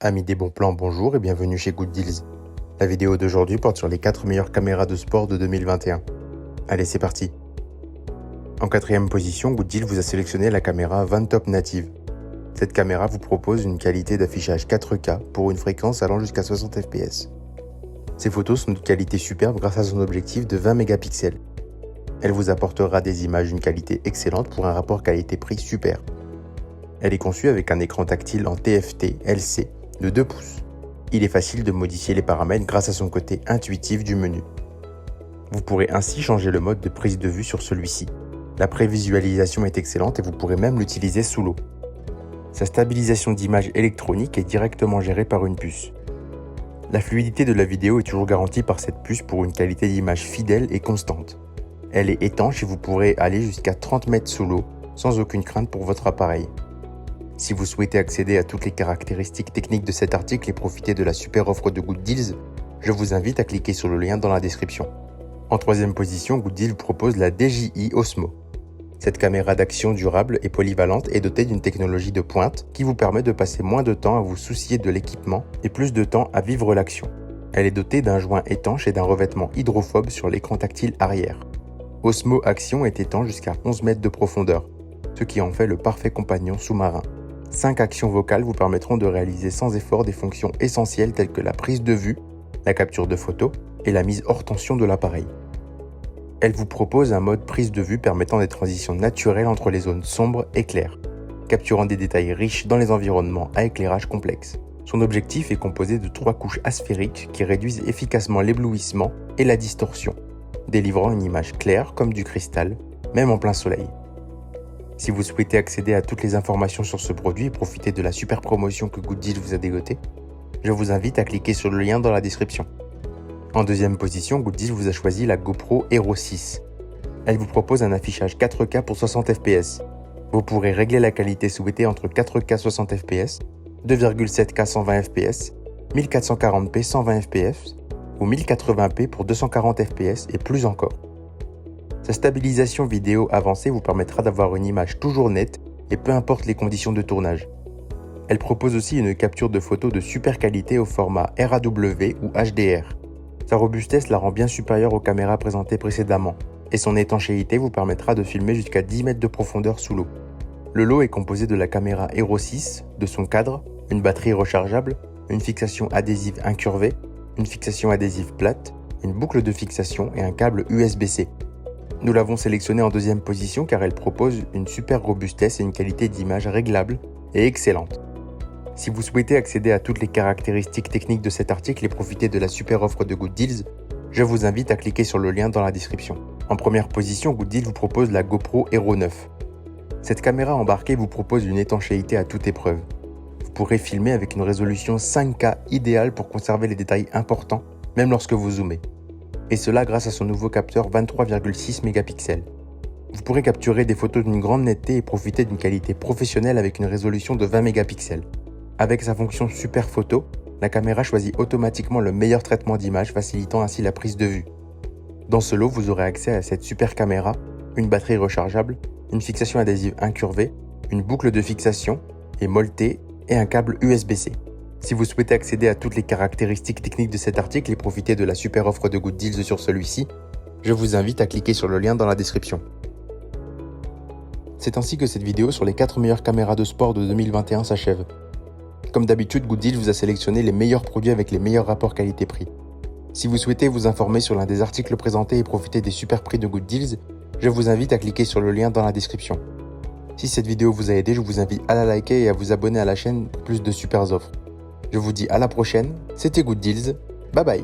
Amis des bons plans, bonjour et bienvenue chez Good Deals. La vidéo d'aujourd'hui porte sur les 4 meilleures caméras de sport de 2021. Allez, c'est parti. En 4e position, Good Deals vous a sélectionné la caméra Vantop Native. Cette caméra vous propose une qualité d'affichage 4K pour une fréquence allant jusqu'à 60 fps. Ces photos sont de qualité superbe grâce à son objectif de 20 mégapixels. Elle vous apportera des images d'une qualité excellente pour un rapport qualité-prix super. Elle est conçue avec un écran tactile en TFT LC de 2 pouces. Il est facile de modifier les paramètres grâce à son côté intuitif du menu. Vous pourrez ainsi changer le mode de prise de vue sur celui-ci. La prévisualisation est excellente et vous pourrez même l'utiliser sous l'eau. Sa stabilisation d'image électronique est directement gérée par une puce. La fluidité de la vidéo est toujours garantie par cette puce pour une qualité d'image fidèle et constante. Elle est étanche et vous pourrez aller jusqu'à 30 mètres sous l'eau sans aucune crainte pour votre appareil. Si vous souhaitez accéder à toutes les caractéristiques techniques de cet article et profiter de la super offre de Good Deals, je vous invite à cliquer sur le lien dans la description. En 3e position, Good Deals propose la DJI Osmo. Cette caméra d'action durable et polyvalente est dotée d'une technologie de pointe qui vous permet de passer moins de temps à vous soucier de l'équipement et plus de temps à vivre l'action. Elle est dotée d'un joint étanche et d'un revêtement hydrophobe sur l'écran tactile arrière. Osmo Action est étanche jusqu'à 11 mètres de profondeur, ce qui en fait le parfait compagnon sous-marin. 5 actions vocales vous permettront de réaliser sans effort des fonctions essentielles telles que la prise de vue, la capture de photos et la mise hors tension de l'appareil. Elle vous propose un mode prise de vue permettant des transitions naturelles entre les zones sombres et claires, capturant des détails riches dans les environnements à éclairage complexe. Son objectif est composé de 3 couches asphériques qui réduisent efficacement l'éblouissement et la distorsion, délivrant une image claire comme du cristal, même en plein soleil. Si vous souhaitez accéder à toutes les informations sur ce produit et profiter de la super promotion que Good Deals vous a dégotée, je vous invite à cliquer sur le lien dans la description. En 2e position, Good Deals vous a choisi la GoPro Hero 6. Elle vous propose un affichage 4K pour 60 fps. Vous pourrez régler la qualité souhaitée entre 4K 60 fps, 2,7K 120 fps, 1440p 120 fps ou 1080p pour 240 fps et plus encore. Sa stabilisation vidéo avancée vous permettra d'avoir une image toujours nette et peu importe les conditions de tournage. Elle propose aussi une capture de photos de super qualité au format RAW ou HDR. Sa robustesse la rend bien supérieure aux caméras présentées précédemment et son étanchéité vous permettra de filmer jusqu'à 10 mètres de profondeur sous l'eau. Le lot est composé de la caméra Hero 6, de son cadre, une batterie rechargeable, une fixation adhésive incurvée, une fixation adhésive plate, une boucle de fixation et un câble USB-C. Nous l'avons sélectionnée en 2e position car elle propose une super robustesse et une qualité d'image réglable et excellente. Si vous souhaitez accéder à toutes les caractéristiques techniques de cet article et profiter de la super offre de Good Deals, je vous invite à cliquer sur le lien dans la description. En 1re position, Good Deals vous propose la GoPro Hero 9. Cette caméra embarquée vous propose une étanchéité à toute épreuve. Vous pourrez filmer avec une résolution 5K idéale pour conserver les détails importants, même lorsque vous zoomez. Et cela grâce à son nouveau capteur 23,6 mégapixels. Vous pourrez capturer des photos d'une grande netteté et profiter d'une qualité professionnelle avec une résolution de 20 mégapixels. Avec sa fonction Super Photo, la caméra choisit automatiquement le meilleur traitement d'image, facilitant ainsi la prise de vue. Dans ce lot, vous aurez accès à cette super caméra, une batterie rechargeable, une fixation adhésive incurvée, une boucle de fixation et molletée et un câble USB-C. Si vous souhaitez accéder à toutes les caractéristiques techniques de cet article et profiter de la super offre de Good Deals sur celui-ci, je vous invite à cliquer sur le lien dans la description. C'est ainsi que cette vidéo sur les 4 meilleures caméras de sport de 2021 s'achève. Comme d'habitude, Good Deals vous a sélectionné les meilleurs produits avec les meilleurs rapports qualité-prix. Si vous souhaitez vous informer sur l'un des articles présentés et profiter des super prix de Good Deals, je vous invite à cliquer sur le lien dans la description. Si cette vidéo vous a aidé, je vous invite à la liker et à vous abonner à la chaîne pour plus de super offres. Je vous dis à la prochaine, c'était Good Deals, bye bye.